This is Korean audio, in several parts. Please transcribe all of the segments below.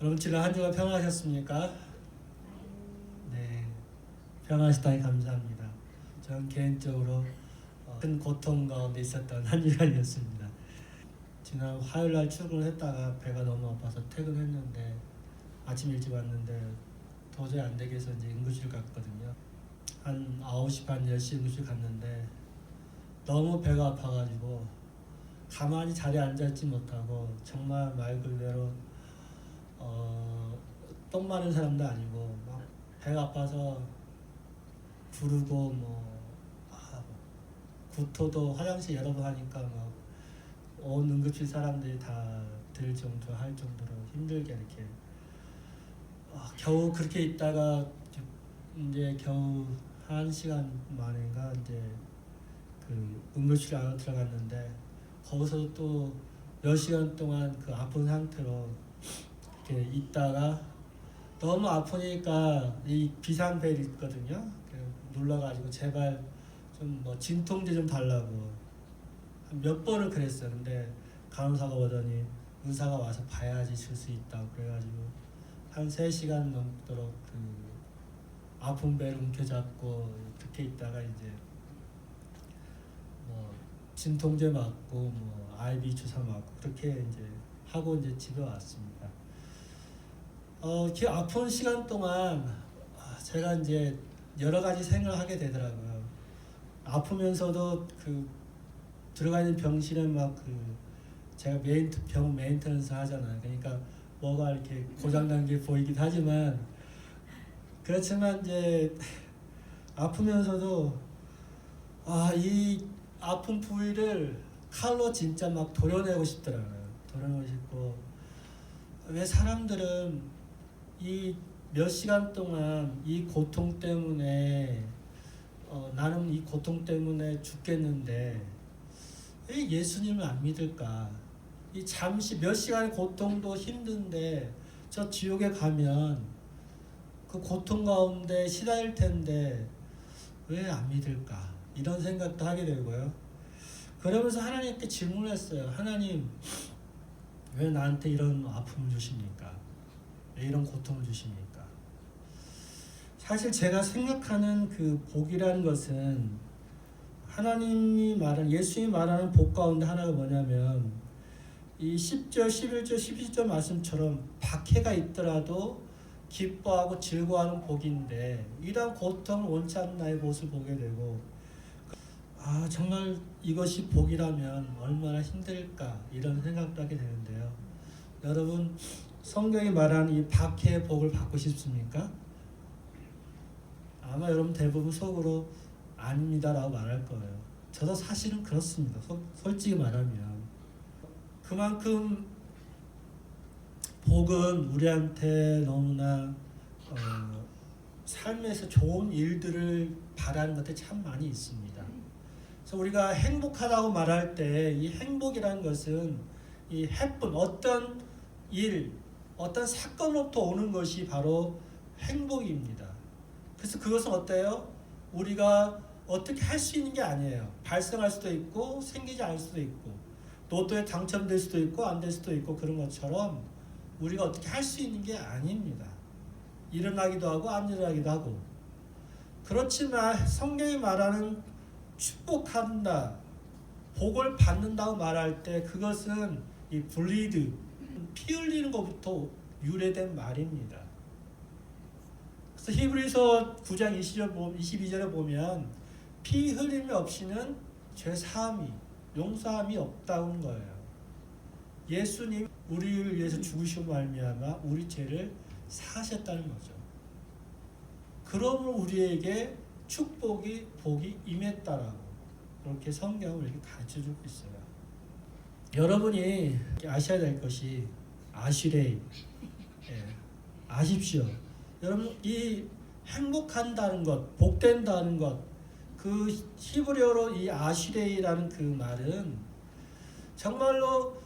여러분 지난 한 주간 평안하셨습니까? 네, 평안하시다니 감사합니다. 저는 개인적으로 큰 고통 가운데 있었던 한 주간이었습니다. 지난 화요일날 출근을 했다가 배가 너무 아파서 퇴근했는데 아침 일찍 왔는데 도저히 안 되겠어 이제 응급실 갔거든요. 한 9시 반 10시 응급실 갔는데 너무 배가 아파가지고 가만히 자리에 앉아있지 못하고 정말 말 그대로 똥 마른 사람도 아니고 막 배가 아파서 부르고 구토도 화장실 여러 번 하니까 막 온 응급실 사람들이 다 들 정도 할 정도로 힘들게 이렇게 겨우 그렇게 있다가 이제 겨우 1시간 만인가 이제 그 응급실 안으로 들어갔는데 거기서도 또 몇 시간 동안 그 아픈 상태로 이렇게 있다가 너무 아프니까 이 비상벨이 있거든요. 눌러가지고 제발 좀 진통제 좀 달라고 한 몇 번을 그랬어요. 근데 간호사가 오더니 의사가 와서 봐야지 줄 수 있다고 그래가지고 한 3시간 넘도록 그 아픈 배를 움켜잡고 그렇게 있다가 이제 진통제 맞고 아이비 주사 맞고 그렇게 이제 하고 이제 집에 왔습니다. 그 아픈 시간 동안 제가 이제 여러 가지 생각을 하게 되더라고요. 아프면서도 그 들어가 있는 병실에 제가 병 메인터넌스 하잖아요. 그러니까 뭐가 이렇게 고장난 게 보이기도 하지만 그렇지만 이제 아프면서도 이 아픈 부위를 칼로 진짜 막 도려내고 싶더라고요. 도려내고 싶고 왜 사람들은 이 몇 시간 동안 이 고통 때문에 나는 이 고통 때문에 죽겠는데 왜 예수님을 안 믿을까? 이 잠시 몇 시간의 고통도 힘든데 저 지옥에 가면 그 고통 가운데 시달릴 텐데 왜 안 믿을까? 이런 생각도 하게 되고요. 그러면서 하나님께 질문했어요. 하나님, 왜 나한테 이런 아픔을 주십니까? 왜 이런 고통을 주십니까? 사실 제가 생각하는 그 복이라는 것은 하나님이 말하는 예수님이 말하는 복 가운데 하나가 뭐냐면 이 10절, 11절, 12절 말씀처럼 박해가 있더라도 기뻐하고 즐거워하는 복인데 이러한 고통을 원치 않는 나의 모습을 보게 되고 정말 이것이 복이라면 얼마나 힘들까 이런 생각도 하게 되는데요. 여러분 성경이 말하는 이 박해의 복을 받고 싶습니까? 아마 여러분 대부분 속으로 아닙니다라고 말할 거예요. 저도 사실은 그렇습니다. 솔직히 말하면 그만큼 복은 우리한테 너무나 삶에서 좋은 일들을 바라는 것들이 참 많이 있습니다. 그래서 우리가 행복하다고 말할 때 이 행복이라는 것은 이 happen, 어떤 일, 어떤 사건으로부터 오는 것이 바로 행복입니다. 그래서 그것은 어때요? 우리가 어떻게 할 수 있는 게 아니에요. 발생할 수도 있고 생기지 않을 수도 있고 로또에 당첨될 수도 있고 안 될 수도 있고 그런 것처럼 우리가 어떻게 할 수 있는 게 아닙니다. 일어나기도 하고 안 일어나기도 하고 그렇지만 성경이 말하는 축복한다, 복을 받는다고 말할 때 그것은 이 블리드, 피 흘리는 것부터 유래된 말입니다. 그래서 히브리서 9장 22절에 보면 피 흘림이 없이는 죄 사함이 용서함이 없다는 거예요. 예수님 우리를 위해서 죽으시고 말미암아 우리 죄를 사하셨다는 거죠. 그러므로 우리에게 축복이 복이 임했다라고 그렇게 성경을 이렇게 가르쳐주고 있어요. 여러분이 아셔야 될 것이 아시레이, 아십시오. 여러분 이 행복한다는 것, 복된다는 것, 그 히브리어로 이 아시레이라는 그 말은 정말로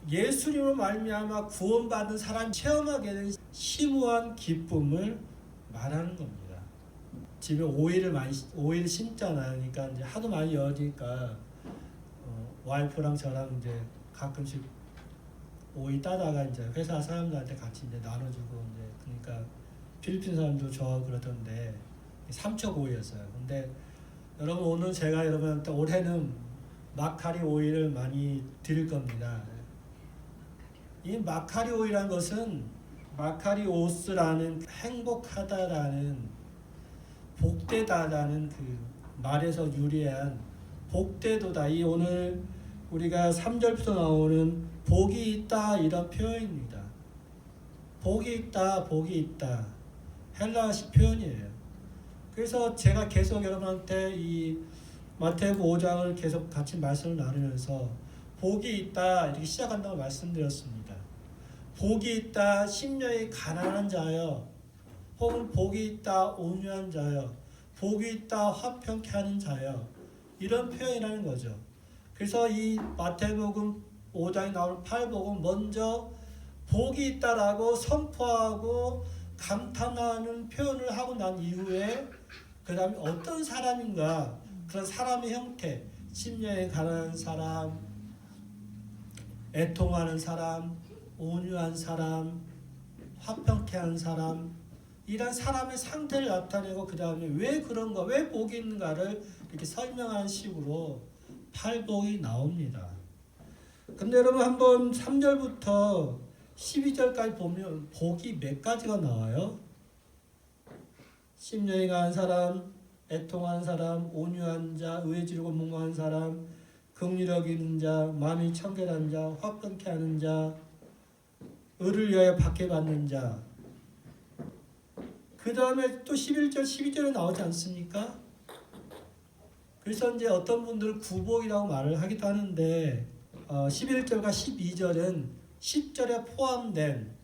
예수님으로 말미암아 구원받은 사람이 체험하게 된 심오한 기쁨을 말하는 겁니다. 집에 오이를 심잖아요. 그러니까 이제 하도 많이 열으니까 와이프랑 저랑 이제 가끔씩 오이 따다가 이제 회사 사람들한테 같이 이제 나눠주고 이제 그러니까 필리핀 사람도 좋아하고 그러던데 삼척 오이였어요. 근데 여러분 오늘 제가 여러분한테 올해는 마카리 오이를 많이 드릴 겁니다. 이 마카리 오이라는 것은 마카리오스라는 행복하다라는 복되다라는 그 말에서 유래한 복되도다. 이 오늘 우리가 3절부터 나오는 복이 있다 이런 표현입니다. 복이 있다, 복이 있다. 헬라식 표현이에요. 그래서 제가 계속 여러분한테 이 마태복음 5장을 계속 같이 말씀을 나누면서 복이 있다 이렇게 시작한다고 말씀드렸습니다. 복이 있다 심령이 가난한 자여, 혹은 복이 있다 온유한 자여, 복이 있다 화평케 하는 자여, 이런 표현이라는 거죠. 그래서 이 마태복음 5장에 나오는 팔복은 먼저 복이 있다라고 선포하고 감탄하는 표현을 하고 난 이후에 그 다음에 어떤 사람인가, 그런 사람의 형태, 심령이 가난한 사람, 애통하는 사람, 온유한 사람, 화평케 하는 사람, 이런 사람의 상태를 나타내고 그 다음에 왜 그런가, 왜 복이 있는가를 이렇게 설명하는 식으로 팔복이 나옵니다. 근데 여러분 한번 3절부터 12절까지 보면 복이 몇 가지가 나와요? 심령이 강한 사람, 애통한 사람, 온유한 자, 의에 지르고 문무한 사람, 긍휼력 있는 자, 마음이 청결한 자, 화평케 하는 자, 의를 위하여 박해받는 자. 그 다음에 또 11절, 12절에 나오지 않습니까? 그래서 이제 어떤 분들은 구복이라고 말을 하기도 하는데 11절과 12절은 10절에 포함된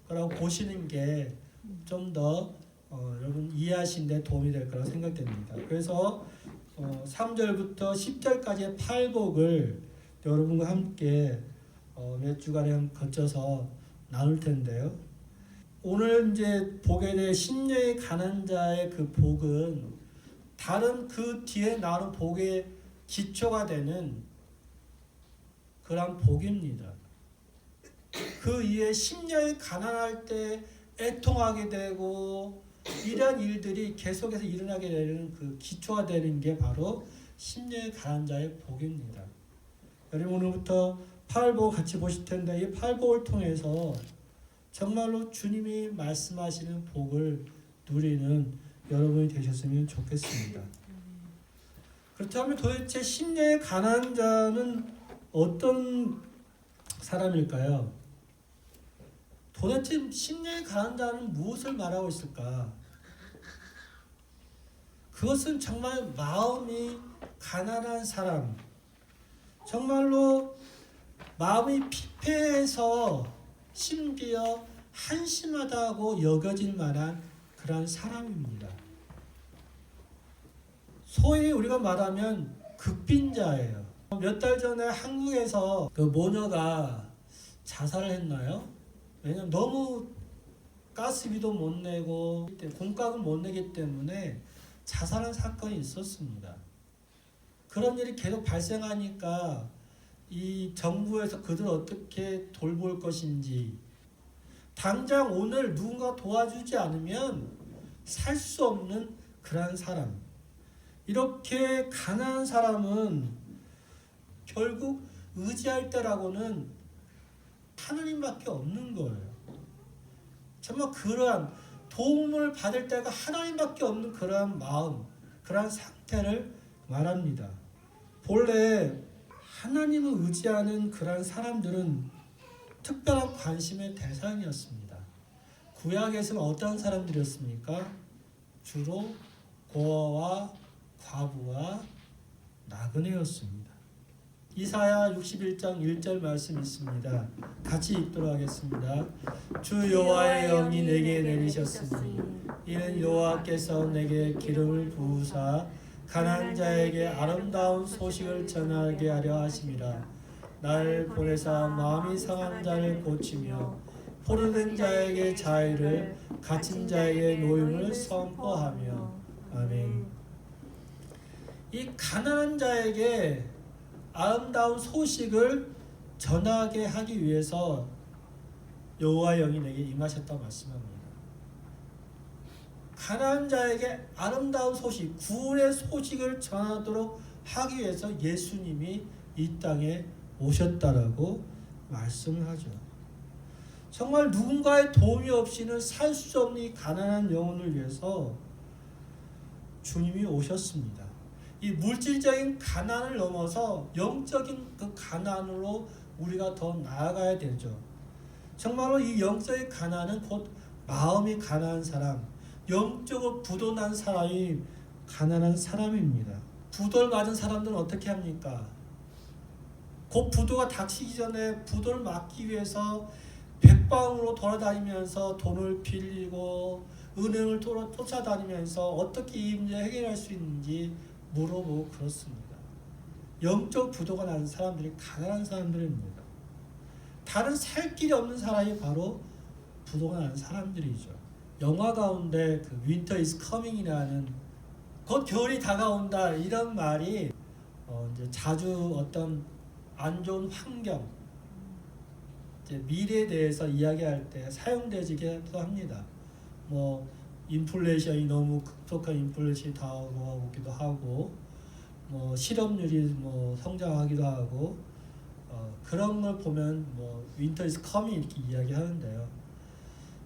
거라고 보시는 게 좀 더 여러분 이해하시는 데 도움이 될 거라고 생각됩니다. 그래서 3절부터 10절까지의 팔복을 여러분과 함께 몇 주간에 거쳐서 나눌 텐데요. 오늘 이제 보게 될 심령이 가난한 자의 그 복은 다른 그 뒤에 나오는 복의 기초가 되는 그런 복입니다. 그 이에 심령이 가난할 때 애통하게 되고 이런 일들이 계속해서 일어나게 되는 그 기초가 되는 게 바로 심령이 가난한 자의 복입니다. 여러분 오늘부터 팔복 같이 보실 텐데 이 팔복을 통해서 정말로 주님이 말씀하시는 복을 누리는 여러분이 되셨으면 좋겠습니다. 그렇다면 도대체 심령이 가난한 자는 어떤 사람일까요? 도대체 심령이 가난한 자는 무엇을 말하고 있을까? 그것은 정말 마음이 가난한 사람, 정말로 마음이 피폐해서 심지어 한심하다고 여겨질 만한 그런 사람입니다. 소위 우리가 말하면 극빈자예요. 몇 달 전에 한국에서 그 모녀가 자살을 했나요? 왜냐면 너무 가스비도 못 내고 공과금 못 내기 때문에 자살한 사건이 있었습니다. 그런 일이 계속 발생하니까 이 정부에서 그들을 어떻게 돌볼 것인지, 당장 오늘 누군가 도와주지 않으면 살 수 없는 그런 사람, 이렇게 가난한 사람은 결국 의지할 때라고는 하나님밖에 없는 거예요. 정말 그러한 도움을 받을 때가 하나님밖에 없는 그러한 마음, 그러한 상태를 말합니다. 본래 하나님을 의지하는 그러한 사람들은 특별한 관심의 대상이었습니다. 구약에서는 어떤 사람들이었습니까? 주로 고아와 과부와 나그네였습니다. 이사야 61장 1절 말씀 있습니다. 같이 읽도록 하겠습니다. 주 여호와의 영이 내게 내리셨으니 이는 여호와께서 내게 기름을 부으사 가난한 자에게 아름다운 소식을 전하게 하려 하심이라. 나를 보내사 마음이 상한 자를 고치며 포로된 자에게 자유를, 갇힌 자에게 노임을 선포하며. 아멘. 이 가난한 자에게 아름다운 소식을 전하게 하기 위해서 여호와의 영이 내게 임하셨다고 말씀합니다. 가난한 자에게 아름다운 소식, 구원의 소식을 전하도록 하기 위해서 예수님이 이 땅에 오셨다라고 말씀을 하죠. 정말 누군가의 도움이 없이는 살 수 없는 이 가난한 영혼을 위해서 주님이 오셨습니다. 이 물질적인 가난을 넘어서 영적인 그 가난으로 우리가 더 나아가야 되죠. 정말로 이 영적인 가난은 곧 마음이 가난한 사람, 영적으로 부도난 사람이 가난한 사람입니다. 부도를 맞은 사람들은 어떻게 합니까? 곧 부도가 닥치기 전에 부도를 막기 위해서 백방으로 돌아다니면서 돈을 빌리고 은행을 쫓아다니면서 어떻게 이 문제 해결할 수 있는지 물어보고 그렇습니다. 영적 부도가 나는 사람들이 가난한 사람들입니다. 다른 살 길이 없는 사람이 바로 부도가 나는 사람들이죠. 영화 가운데 그 Winter is coming이라는 곧 겨울이 다가온다 이런 말이 이제 자주 어떤 안 좋은 환경, 이제 미래에 대해서 이야기할 때 사용되기도 합니다. 뭐 인플레이션이 너무 급속한 인플레이션이 다가오기도 하고, 뭐 실업률이 뭐 성장하기도 하고, 그런 걸 보면 뭐 Winter is coming 이렇게 이야기하는데요.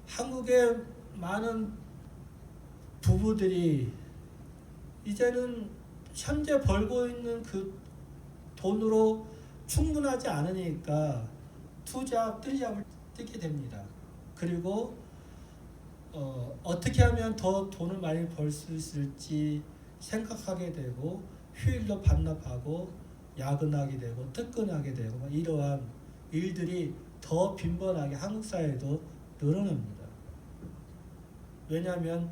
한국의 많은 부부들이 이제는 현재 벌고 있는 그 돈으로 충분하지 않으니까 투잡, 뜨잡을 뜨게 됩니다. 그리고 어떻게 하면 더 돈을 많이 벌 수 있을지 생각하게 되고 휴일도 반납하고 야근하게 되고 특근하게 되고 이러한 일들이 더 빈번하게 한국 사회에도 늘어납니다. 왜냐하면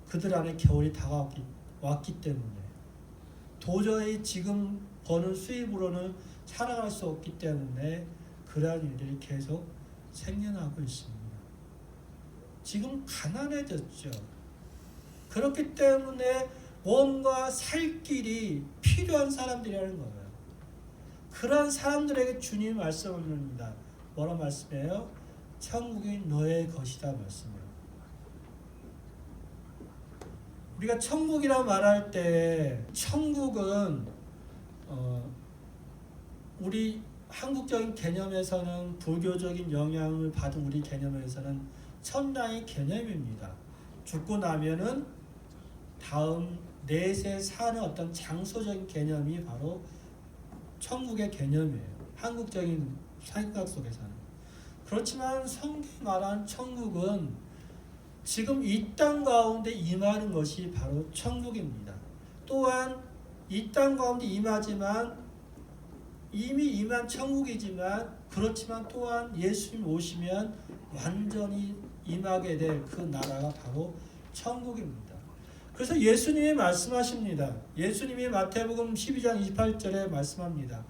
그들 안에 겨울이 다가왔기 때문에 도저히 지금 버는 수입으로는 살아갈 수 없기 때문에 그러한 일들이 계속 생겨나고 있습니다. 지금 가난해졌죠. 그렇기 때문에 뭔가 살 길이 필요한 사람들이라는 거예요. 그런 사람들에게 주님이 말씀합니다. 뭐라 말씀해요? 천국이 너의 것이다 말씀해요. 우리가 천국이라 말할 때 천국은 우리 한국적인 개념에서는 불교적인 영향을 받은 우리 개념에서는 천당의 개념입니다. 죽고 나면은 다음 내세 사는 어떤 장소적인 개념이 바로 천국의 개념이에요. 한국적인 생각 속에서는. 그렇지만 성경이 말하는 천국은 지금 이 땅 가운데 임하는 것이 바로 천국입니다. 또한 이 땅 가운데 임하지만 이미 임한 천국이지만 그렇지만 또한 예수님 오시면 완전히 임하게 될 그 나라가 바로 천국입니다. 그래서 예수님이 말씀하십니다. 예수님이 마태복음 12장 28절에 말씀합니다.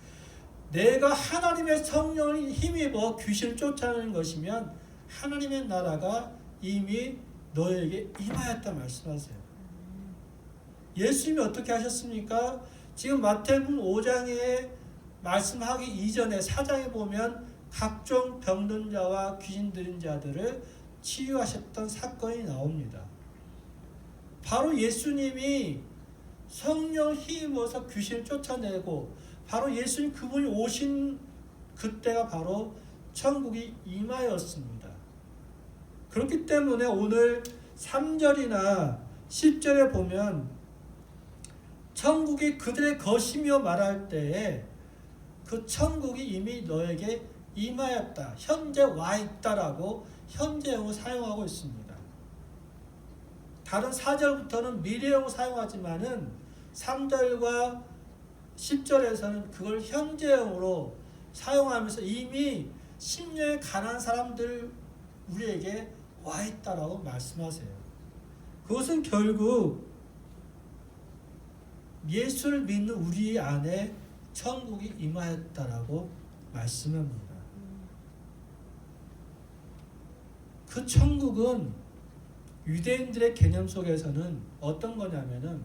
내가 하나님의 성령을 힘입어 귀신을 쫓아내는 것이면 하나님의 나라가 이미 너에게 임하였다 말씀하세요. 예수님이 어떻게 하셨습니까? 지금 마태복음 5장에 말씀하기 이전에 4장에 보면 각종 병든 자와 귀신 들린 자들을 치유하셨던 사건이 나옵니다. 바로 예수님이 성령 힘입어서 귀신을 쫓아내고 바로 예수님 그분이 오신 그때가 바로 천국이 임하였습니다. 그렇기 때문에 오늘 3절이나 10절에 보면 천국이 그들의 것이며 말할 때에 그 천국이 이미 너에게 임하였다. 현재 와 있다라고 현재형을 사용하고 있습니다. 다른 4절부터는 미래형을 사용하지만은 3절과 10절에서는 그걸 현재형으로 사용하면서 이미 심령에 가난한 사람들 우리에게 와 있다라고 말씀하세요. 그것은 결국 예수를 믿는 우리 안에 천국이 임하였다라고 말씀합니다. 그 천국은 유대인들의 개념 속에서는 어떤 거냐면은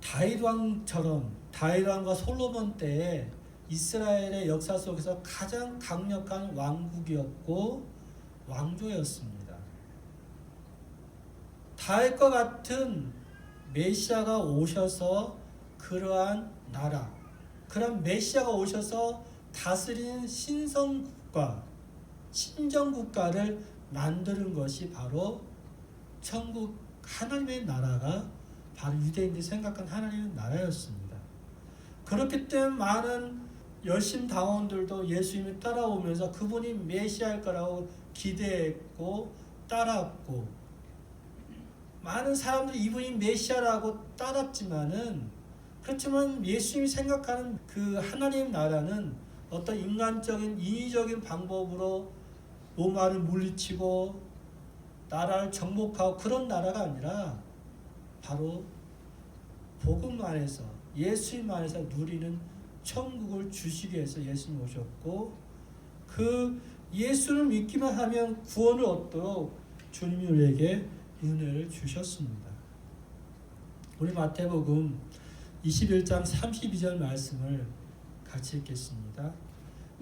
다윗 왕과 솔로몬 때에 이스라엘의 역사 속에서 가장 강력한 왕국이었고 왕조였습니다. 다윗과 같은 메시아가 오셔서 그러한 나라, 그런 메시아가 오셔서 다스리는 신성국가, 신정국가를 만드는 것이 바로 천국 하나님의 나라가 바로 유대인들이 생각한 하나님의 나라였습니다. 그렇기 때문에 많은 열심 당원들도 예수님을 따라오면서 그분이 메시아일 거라고 기대했고 따랐고, 많은 사람들이 이분이 메시아라고 따랐지만은, 그렇지만 예수님이 생각하는 그 하나님 나라는 어떤 인간적인 인위적인 방법으로 로마를 물리치고 나라를 정복하고 그런 나라가 아니라 바로 복음 안에서, 예수님 안에서 누리는 천국을 주시기 위해서 예수님이 오셨고, 그 예수를 믿기만 하면 구원을 얻도록 주님이 우리에게 은혜를 주셨습니다. 우리 마태복음 21장 32절 말씀을 같이 읽겠습니다.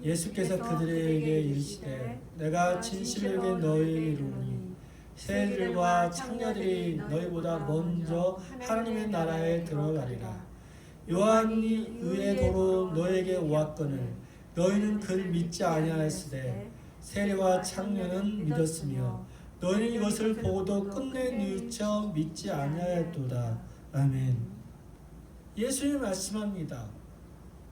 예수께서 그들에게 이르시되 내가 진실로 너희에게 이르노니 새들과 창녀들이 너희보다 먼저 하나님의 나라에 들어가리라. 요한이 의의 도로 너희에게 오았거늘 너희는 그를 믿지 아니하였으되 세리와 창녀는 믿었으며 너희는 이것을 보고도 끝내 뉘우쳐 믿지 아니하였도다. 아멘. 예수님이 말씀합니다.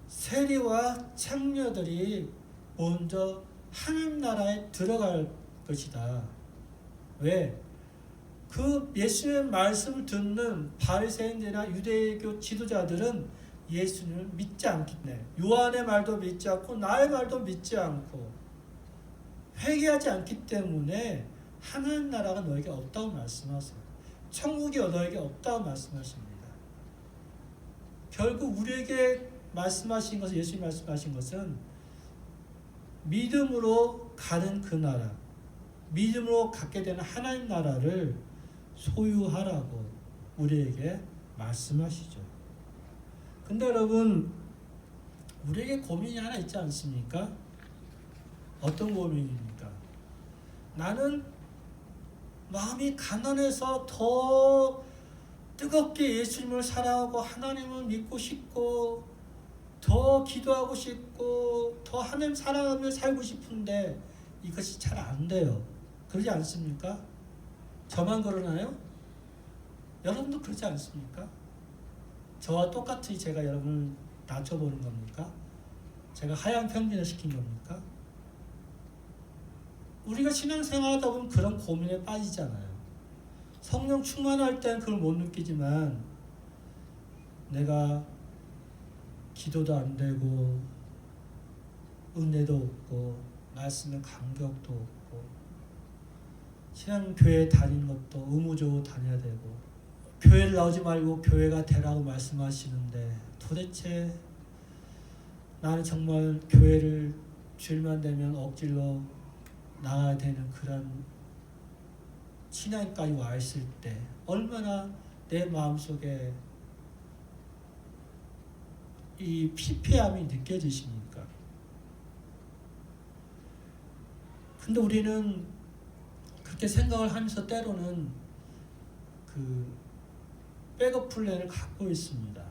세리와 창녀들이 먼저 하나님 나라에 들어갈 것이다. 왜? 그 예수님의 말씀을 듣는 바리새인들이나 유대교 지도자들은 예수님을 믿지 않기 때문에, 요한의 말도 믿지 않고 나의 말도 믿지 않고 회개하지 않기 때문에 하나님 나라가 너에게 없다고 말씀하세요. 천국이 너에게 없다고 말씀하십니다. 결국 우리에게 말씀하신 것은, 예수님이 말씀하신 것은 믿음으로 가는 그 나라, 믿음으로 갖게 되는 하나님 나라를 소유하라고 우리에게 말씀하시죠. 근데 여러분, 우리에게 고민이 하나 있지 않습니까? 어떤 고민입니까? 나는 마음이 가난해서 더 뜨겁게 예수님을 사랑하고 하나님을 믿고 싶고 더 기도하고 싶고 더 하나님 사랑하며 살고 싶은데 이것이 잘 안 돼요. 그러지 않습니까? 저만 그러나요? 여러분도 그러지 않습니까? 저와 똑같이 제가 여러분을 낮춰보는 겁니까? 제가 하향 평준화 시킨 겁니까? 우리가 신앙생활 하다 보면 그런 고민에 빠지잖아요. 성령 충만할 때는 그걸 못 느끼지만 내가 기도도 안 되고 은혜도 없고 말씀에 감격도 없고 신앙교회 다니는 것도 의무적으로 다녀야 되고 교회를 나오지 말고 교회가 되라고 말씀하시는데 도대체 나는 정말 교회를 주일만 되면 억지로 나가야 되는 그런 신앙까지 와 있을 때 얼마나 내 마음속에 이 피폐함이 느껴지십니까? 근데 우리는 그렇게 생각을 하면서 때로는 그 백업 플랜을 갖고 있습니다.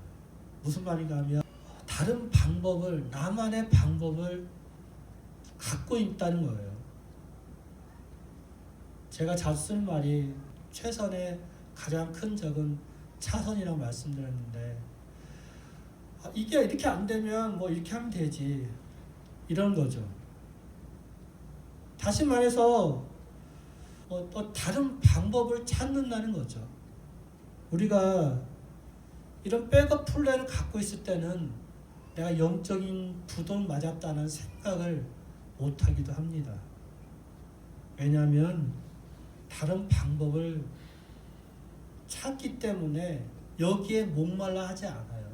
무슨 말인가 하면 다른 방법을, 나만의 방법을 갖고 있다는 거예요. 제가 자주 쓰는 말이 최선의 가장 큰 적은 차선이라고 말씀드렸는데 이게 이렇게 안 되면 뭐 이렇게 하면 되지 이런 거죠. 다시 말해서 다른 방법을 찾는다는 거죠. 우리가 이런 백업 플랜을 갖고 있을 때는 내가 영적인 부도를 맞았다는 생각을 못하기도 합니다. 왜냐하면 다른 방법을 찾기 때문에 여기에 목말라 하지 않아요.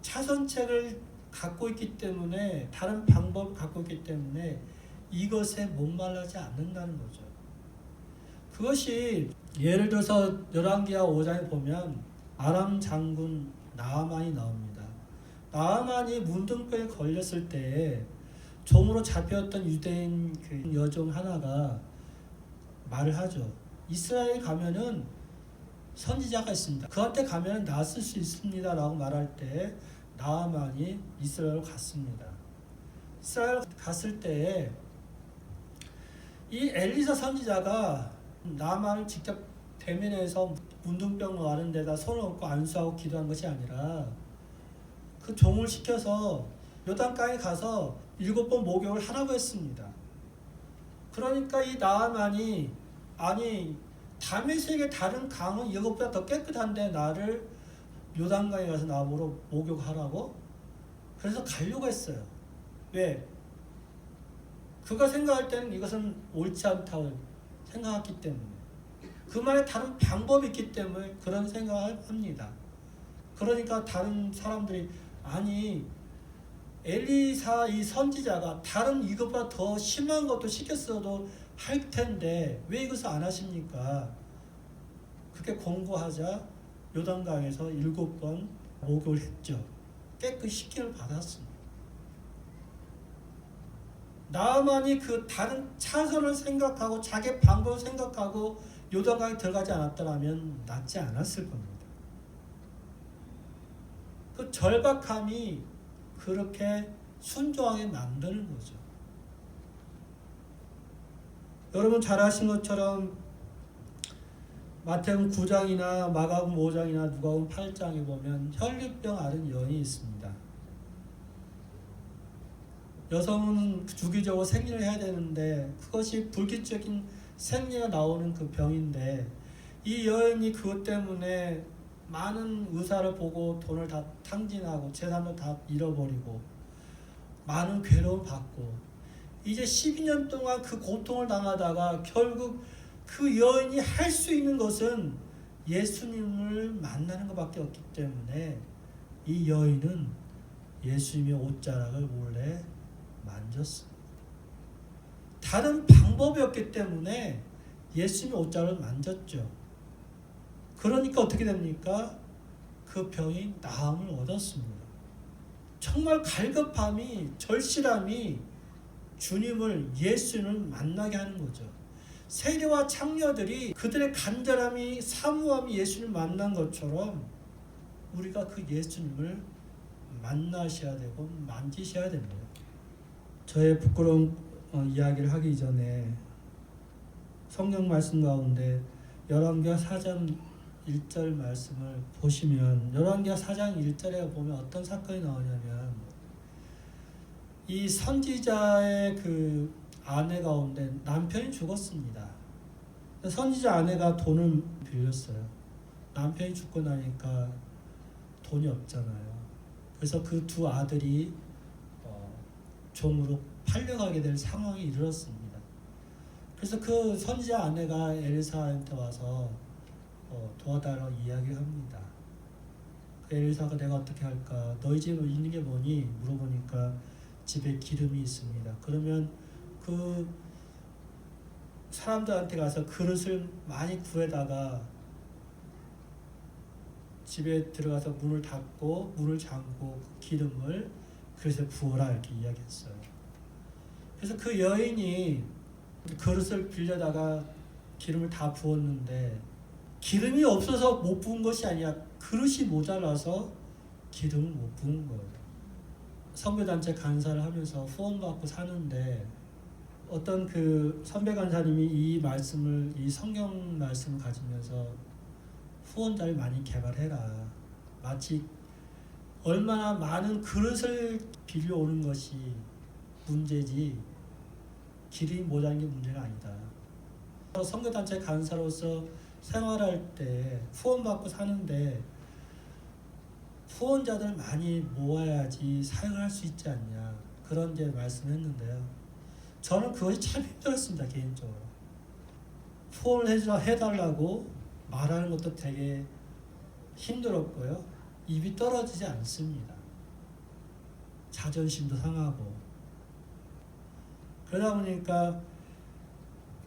차선책을 갖고 있기 때문에, 다른 방법을 갖고 있기 때문에 이것에 목말라지 않는다는 거죠. 그것이 예를 들어서 열왕기하 5장에 보면 아람 장군 나아만이 나옵니다. 나아만이 문둥병에 걸렸을 때 종으로 잡혔던 유대인 그 여종 하나가 말을 하죠. 이스라엘 가면은 선지자가 있습니다. 그한테 가면 낫을 수 있습니다 라고 말할 때 나아만이 이스라엘 갔습니다. 이스라엘 갔을 때에 이 엘리사 선지자가 나아만을 직접 대면해서 문둥병 나는 데다 손을 얹고 안수하고 기도한 것이 아니라 그 종을 시켜서 요단강에 가서 7번 목욕을 하라고 했습니다. 그러니까 이 나아만이 아니 다메섹의 다른 강은 이것보다 더 깨끗한데 나를 요단강에 가서 나보러 목욕하라고? 그래서 가려고 했어요. 왜? 그가 생각할 때는 이것은 옳지 않다고 생각했기 때문에 그만의 다른 방법이 있기 때문에 그런 생각을 합니다. 그러니까 다른 사람들이 아니 엘리사 이 선지자가 다른 이것보다 더 심한 것도 시켰어도 할 텐데 왜 이것을 안 하십니까? 그렇게 권고하자 요단강에서 7번 목욕을 했죠. 깨끗이 씻김을 받았습니다. 나아만이 그 다른 차선을 생각하고 자기 방법을 생각하고 요단강에 들어가지 않았더라면 낫지 않았을 겁니다. 그 절박함이 그렇게 순종하게 만드는 거죠. 여러분 잘 아신 것처럼 마태복음 9장이나 마가복음 5장이나 누가복음 8장에 보면 혈류병 앓은 여인이 있습니다. 여성은 주기적으로 생리를 해야 되는데 그것이 불규칙적인 생리가 나오는 그 병인데 이 여인이 그것 때문에 많은 의사를 보고 돈을 다 탕진하고 재산도 다 잃어버리고 많은 괴로움을 받고 이제 12년 동안 그 고통을 당하다가 결국 그 여인이 할 수 있는 것은 예수님을 만나는 것밖에 없기 때문에 이 여인은 예수님의 옷자락을 몰래 만졌습니다. 다른 방법이 없기 때문에 예수님의 옷자락을 만졌죠. 그러니까 어떻게 됩니까? 그 병이 나음을 얻었습니다. 정말 갈급함이 절실함이 주님을 예수님을 만나게 하는 거죠. 세리와 창녀들이 그들의 간절함이 사모함이 예수님을 만난 것처럼 우리가 그 예수님을 만나셔야 되고 만지셔야 됩니다. 저의 부끄러운 이야기를 하기 전에 성경 말씀 가운데 열왕기하 4장 1절 말씀을 보시면 열왕기하 4장 1절에 보면 어떤 사건이 나오냐면 이 선지자의 그 아내 가운데 남편이 죽었습니다. 선지자 아내가 돈을 빌렸어요. 남편이 죽고 나니까 돈이 없잖아요. 그래서 그 두 아들이 종으로 팔려가게 될 상황이 이르렀습니다. 그래서 그 선지자 아내가 엘리사한테 와서 도와달라고 이야기합니다. 그 엘리사가 내가 어떻게 할까? 너희 집에 있는 게 뭐니? 물어보니까 집에 기름이 있습니다. 그러면 그 사람들한테 가서 그릇을 많이 구해다가 집에 들어가서 문을 닫고 문을 잠고 그 기름을 그릇에 부어라 이렇게 이야기했어요. 그래서 그 여인이 그릇을 빌려다가 기름을 다 부었는데 기름이 없어서 못 부은 것이 아니라 그릇이 모자라서 기름을 못 부은 거예요. 선교단체 간사를 하면서 후원받고 사는데 어떤 그 선배 간사님이 이 말씀을 이 성경 말씀을 가지면서 후원자를 많이 개발해라. 마치 얼마나 많은 그릇을 빌려오는 것이 문제지 기름이 모자란 게 문제가 아니다. 선교단체 간사로서 생활할 때 후원받고 사는데 후원자들 많이 모아야지 사역을 할 수 있지 않냐 그런 이제 말씀했는데요. 저는 그것이 참 힘들었습니다. 개인적으로 후원을 해달라고 말하는 것도 되게 힘들었고요. 입이 떨어지지 않습니다. 자존심도 상하고 그러다 보니까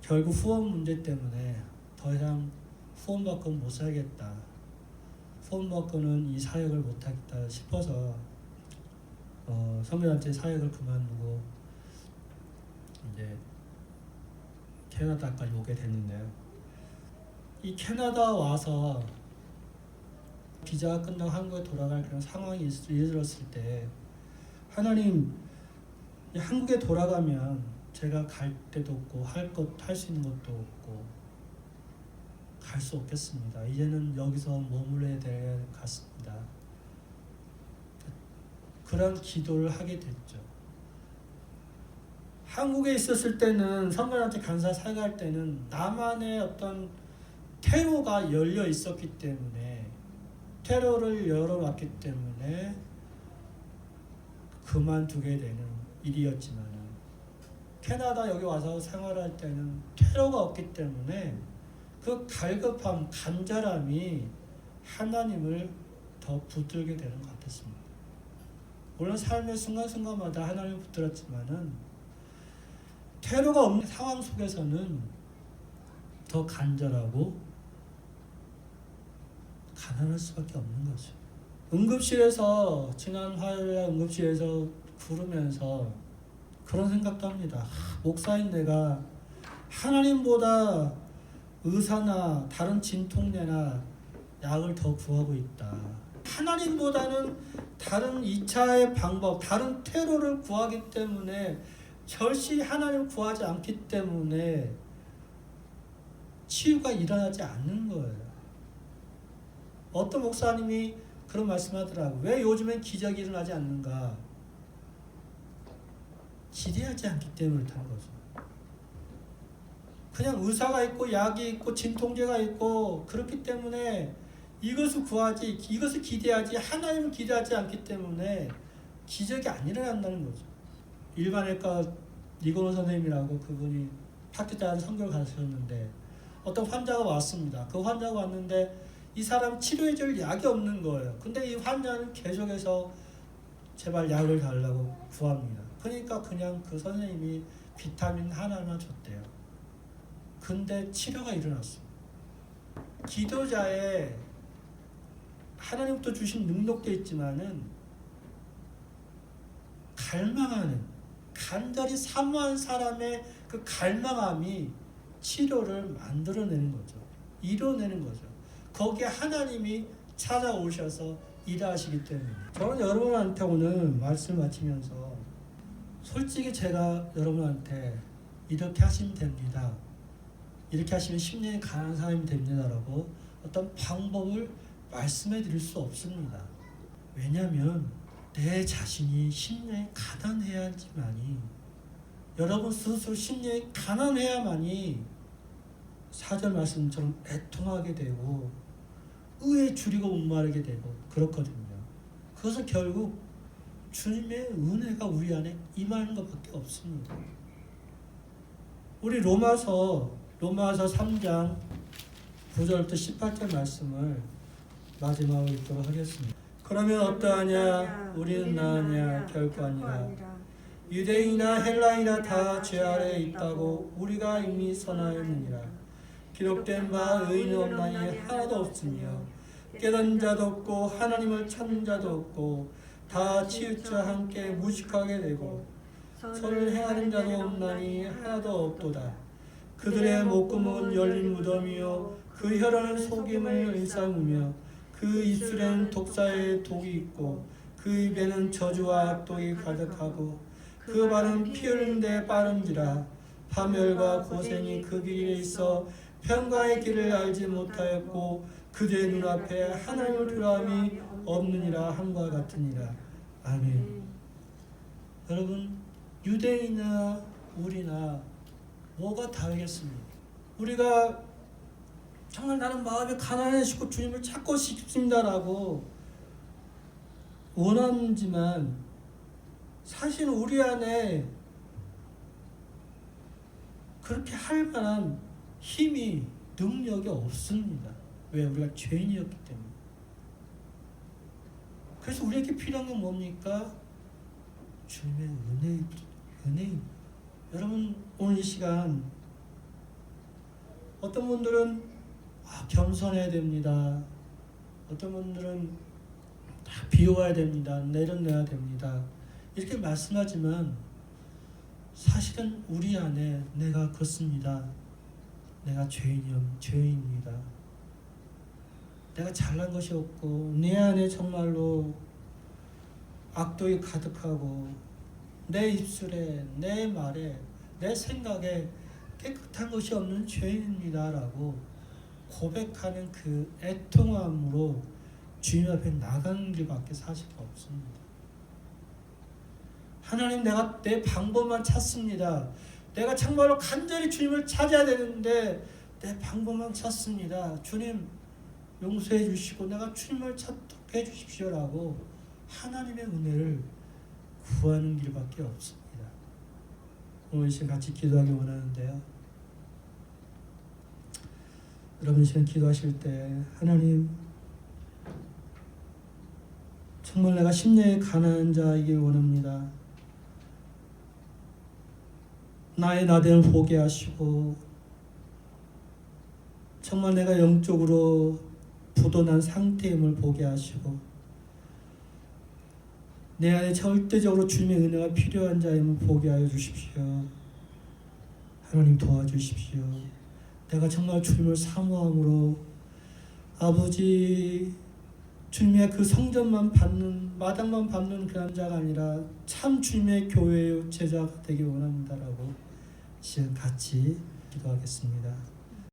결국 후원 문제 때문에 더 이상 후원받고는 못 살겠다. 후원받고는 이 사역을 못하겠다 싶어서 선교단체 사역을 그만두고 이제 캐나다까지 오게 됐는데요. 이 캐나다 와서 비자가 끝나고 한국에 돌아갈 그런 상황이 이르렀을 때 하나님, 한국에 돌아가면 제가 갈 데도 없고 할 수 있는 것도 없고 갈 수 없겠습니다. 이제는 여기서 머물러야 될 것 같습니다. 그런 기도를 하게 됐죠. 한국에 있었을 때는 성관한테 간사 사역할 때는 나만의 어떤 테러가 열려 있었기 때문에, 테러를 열어놨기 때문에 그만두게 되는 일이었지만, 캐나다 여기 와서 생활할 때는 테러가 없기 때문에 그 갈급함, 간절함이 하나님을 더 붙들게 되는 것 같았습니다. 물론 삶의 순간순간마다 하나님을 붙들었지만은 테러가 없는 상황 속에서는 더 간절하고 가난할 수밖에 없는 거죠. 응급실에서, 지난 화요일에 응급실에서 구르면서 그런 생각도 합니다. 목사인 내가 하나님보다 의사나 다른 진통제나 약을 더 구하고 있다. 하나님보다는 다른 2차의 방법, 다른 테러를 구하기 때문에, 절시 하나님을 구하지 않기 때문에 치유가 일어나지 않는 거예요. 어떤 목사님이 그런 말씀하더라고요. 왜 요즘엔 기적이 일어나지 않는가? 기대하지 않기 때문에 그렇다는 거죠. 그냥 의사가 있고 약이 있고 진통제가 있고 그렇기 때문에 이것을 구하지, 이것을 기대하지, 하나님을 기대하지 않기 때문에 기적이 안 일어난다는 거죠. 일반외과 니고노 선생님이라고, 그분이 파키스탄 선교를 가셨는데 어떤 환자가 왔습니다. 그 환자가 왔는데 이 사람 치료해줄 약이 없는 거예요. 근데 이 환자는 계속해서 제발 약을 달라고 구합니다. 그러니까 그냥 그 선생님이 비타민 하나만 줬대요. 근데 치료가 일어났어요. 기도자의 하나님부터 주신 능력도 있지만은 갈망하는, 간절히 사모한 사람의 그 갈망함이 치료를 만들어내는 거죠. 이뤄내는 거죠. 거기에 하나님이 찾아오셔서 일하시기 때문에. 저는 여러분한테 오늘 말씀 마치면서 솔직히 제가 여러분한테 이렇게 하시면 됩니다, 이렇게 하시면 10년이 가난한 사람이 됩니다라고 어떤 방법을 말씀해 드릴 수 없습니다. 왜냐하면 내 자신이 10년이 가난해야지만이, 여러분 스스로 10년이 가난해야만이 4절 말씀처럼 애통하게 되고 의에 줄이고 목마르게 되고 그렇거든요. 그것은 결국 주님의 은혜가 우리 안에 임하는 것밖에 없습니다. 우리 로마서 3장 9절부터 18절 말씀을 마지막으로 읽도록 하겠습니다. 그러면 어떠하냐? 우리는 나으냐? 결코 아니라. 유대인이나 헬라인이나 다 죄 아래에 있다고 우리가 이미 선하였느니라. 기록된 바 의인은 없나니 하나도 없으며 깨닫는 자도 없고 하나님을 찾는 자도 없고 다 치우쳐 함께 무식하게 되고 선을 행하는 자도 없나니 하나도 없도다. 그들의 목구멍은 열린 무덤이요 그 혀로는 속임을 일삼으며 그 입술에는 독사의 독이 있고 그 입에는 저주와 악독이 가득하고 그 발은 피 흘리는 데 빠른지라. 파멸과 고생이 그 길에 있어 평강의 길을 알지 못하였고 그들의 눈앞에 하나님을 두려움이 없느니라 함과 같으니라. 아멘. 여러분, 유대인이나 우리나 뭐가 다르겠습니까? 우리가 정말 나는 마음이 가난해지고 주님을 찾고 싶습니다라고 원하지만 사실 우리 안에 그렇게 할 만한 힘이, 능력이 없습니다. 왜? 우리가 죄인이었기 때문에. 그래서 우리에게 필요한 건 뭡니까? 주님의 은혜. 여러분, 오늘 이 시간 어떤 분들은 겸손해야 됩니다. 어떤 분들은 다 비워야 됩니다. 내려내야 됩니다. 이렇게 말씀하지만 사실은 우리 안에 내가 그렇습니다. 내가 죄인입니다. 내가 잘난 것이 없고 내 안에 정말로 악독이 가득하고 내 입술에 내 말에 내 생각에 깨끗한 것이 없는 죄인입니다라고 고백하는 그 애통함으로 주님 앞에 나가는 길밖에 사실가 없습니다. 하나님, 내가 내 방법만 찾습니다. 내가 정말로 간절히 주님을 찾아야 되는데 내 방법만 찾습니다. 주님 용서해 주시고 내가 주님을 찾도록 해 주십시오라고 하나님의 은혜를 구하는 길밖에 없습니다. 오늘 이 시간 같이 기도하기 원하는데요. 여러분 이 시간 기도하실 때 하나님, 정말 내가 심령이 가난한 자이길 원합니다. 나의 나됨을 보게 하시고 정말 내가 영적으로 부도난 상태임을 보게 하시고 내 안에 절대적으로 주님의 은혜가 필요한 자임을 보게 하여 주십시오. 하나님 도와주십시오. 내가 정말 주님을 사모함으로 아버지 주님의 그 성전만 받는 마당만 받는 그런 자가 아니라 참 주님의 교회의 제자가 되기 원합니다라고 지금 같이 기도하겠습니다.